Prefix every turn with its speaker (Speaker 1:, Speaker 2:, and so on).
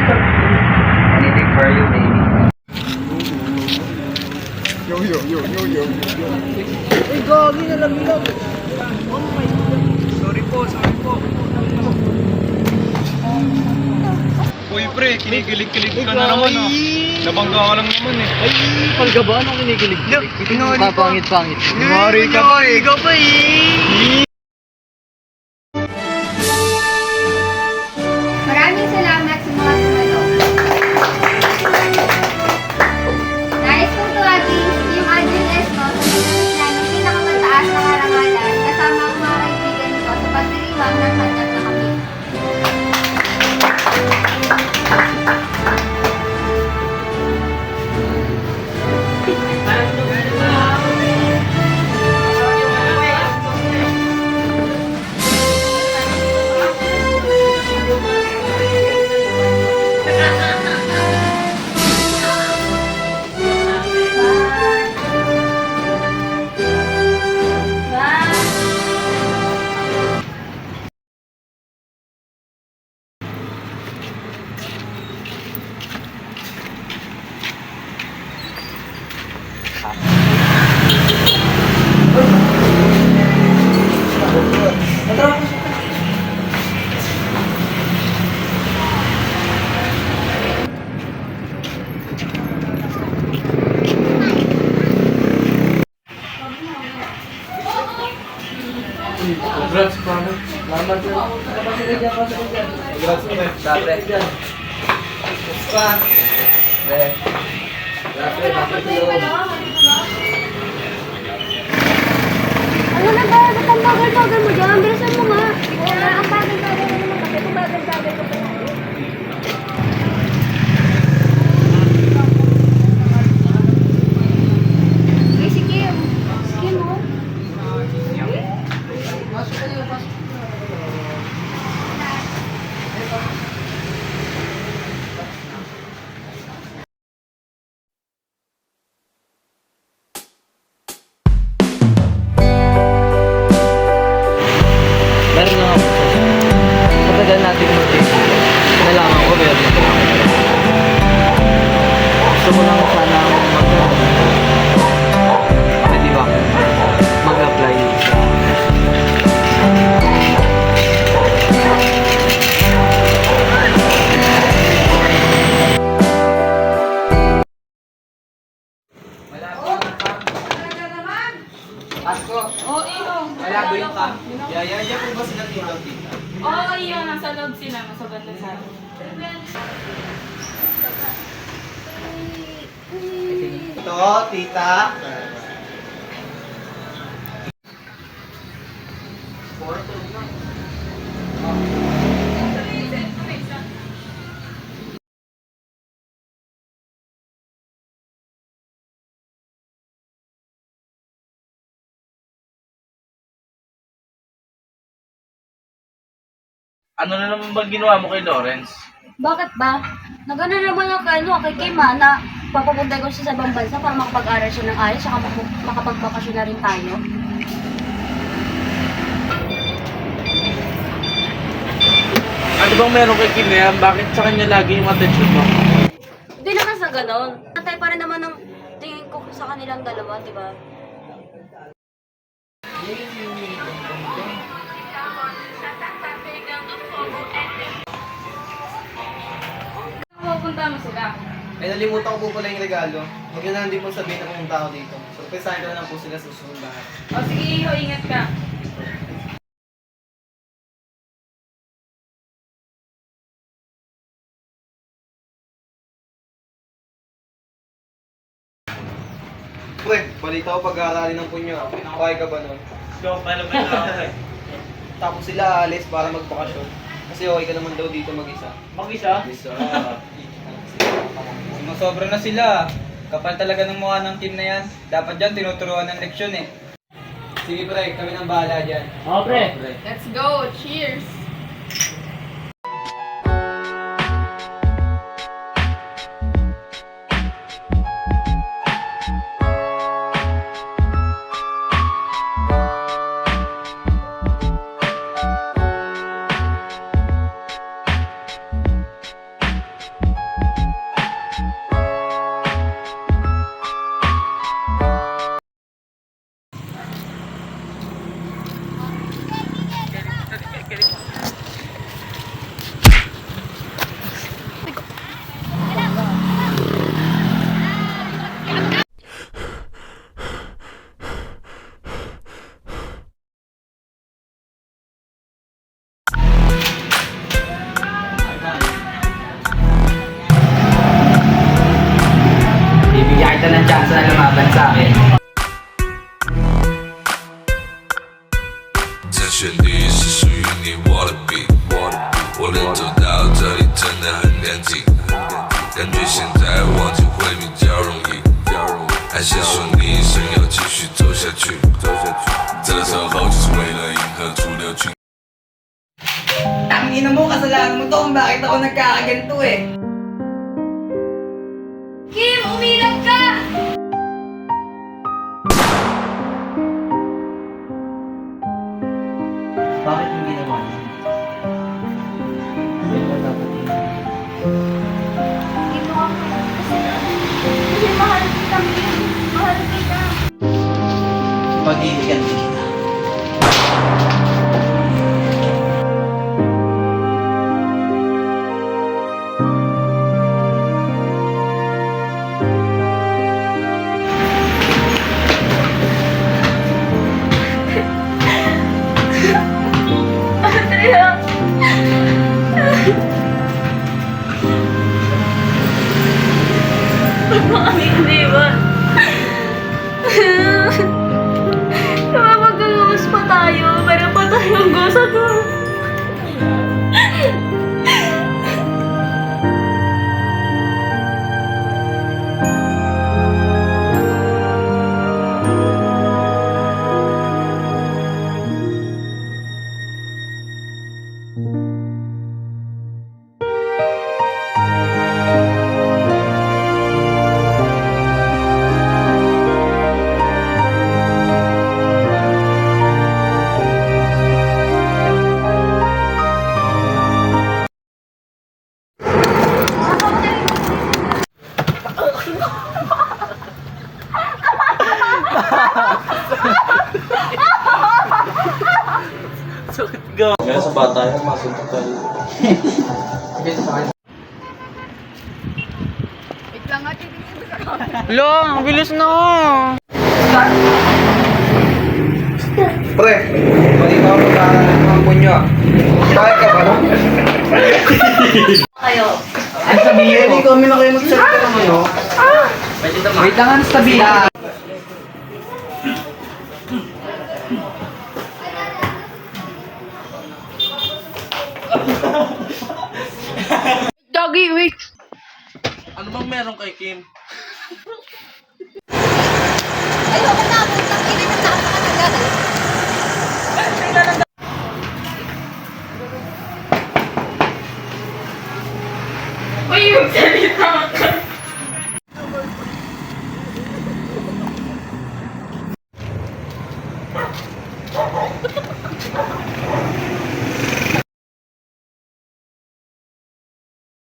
Speaker 1: Anything for you, baby.
Speaker 2: Yo. Uy, gagi na lang lang.
Speaker 1: Sorry po. Uy, pre, kinikilig-kilig ka na naman, ah. Nabangga ka lang naman, eh.
Speaker 2: Ay, palga ba? Anong kinikilig-kilig? Pangit.
Speaker 1: Mari ka.
Speaker 2: Ikaw pa eh.
Speaker 3: Maraming salamat sa mga tumalo. Nais kong tuwagin yung Adrian Esmo sa pagdating na ng pinakamataas na karangalan kasama ang mga kaibigan ko sa pagdiriwang ng kanyang nakamit.
Speaker 2: Congrats, pare. Salamat yun. Congrats, pre.
Speaker 1: Dabre.
Speaker 2: Pa. Pre. Dabre, bakit yun?
Speaker 3: Ano na ba? Ba't ang bagal-bagal mo dyan? Bilisan mo nga. Oo nga, ang bagal-bagal mo naman kasi kung bagal-bagal ko pa tayo. Ay, si Kim. Si Kim, oh.
Speaker 2: Meron lang ako. Sa tagal natin mag-isip, nalaman ko meron ako. Gusto ko lang sana pwede ba? Mag-apply sa
Speaker 1: Pasko.
Speaker 4: Oo, iyo.
Speaker 1: Malabo yung ka. Yaya po ba sila dito, tita?
Speaker 4: Oo, iyo. Nasa loob sila. Nasa banda sa akin.
Speaker 1: Ito, tita.
Speaker 5: Ano na naman ba ginawa mo kay Lawrence?
Speaker 3: Bakit ba? Nagano naman yung kay Kima na papapunta ko siya sa ibang bansa para makapag-aral siya ng ayos saka makapagbakasyon na rin tayo.
Speaker 5: Ano bang meron kay Kim na yan? Bakit sa kanya lagi yung attention mo?
Speaker 3: Hindi naman sa ganon. Natay pa rin naman ng tingin ko sa kanilang dalawa, di ba?
Speaker 4: Pupunta mo sila.
Speaker 1: Ay, nalimutan ko po pala yung regalo. Huwag nyo na hindi po sabihin na pumunta ako dito. Surpresahin ko na lang po sila sa susunod lahat.
Speaker 4: O sige, iyo. Ingat ka.
Speaker 1: Pre, balita ko pag-aaralin ng punyo. Okay ka ba nun?
Speaker 5: Paano ba yun?
Speaker 1: Tapos sila alis para magbakasyon. Kasi okay ka naman daw dito mag-isa.
Speaker 5: Mag-isa?
Speaker 1: Isa. Sumasobra na sila. Kapal talaga ng mukha ng team na yan. Dapat dyan tinuturuan ng leksyon eh. Sige pre, kami nang bahala dyan.
Speaker 2: Oo, pre.
Speaker 4: Let's go. Cheers.
Speaker 1: kita ng chance na lumaban sa akin.
Speaker 6: 这旋律是属于你我的 beat，我能走到这里真的很干净，感觉现在忘记会比较容易，还是说你想要继续走下去？这时候就是为了迎合主流群。
Speaker 1: Tangina mo, kasalanan mo to kung bakit ako nagkakaganto eh.
Speaker 3: Kim, umilag ka!
Speaker 2: Bakit mo ginawa niya? Hindi mo dapat yun.
Speaker 3: Dito ako. Kasi mahal kita, Kim. Mahal kita.
Speaker 2: Pag-ibigyan din kita.
Speaker 4: Andrea! Hindi ba? Magagawas pa tayo. Meron pa tayong gusto to.
Speaker 5: Kaya sa bata yan, masuntok tayo.
Speaker 2: Lo, ang bilis na ako.
Speaker 1: Pre, mali pa ako magkakaroon ng punyo ah. Bakit ka ba?
Speaker 4: Kayo.
Speaker 1: Ang sabihin, hindi kami na kayo magsalita ng ano. Wait lang, ang sabihin.
Speaker 4: Doggy, wait!
Speaker 5: Ano bang meron kay Kim?
Speaker 3: Ayoko na. Putang ina na napakatagal.
Speaker 4: Uy, magsalita ka!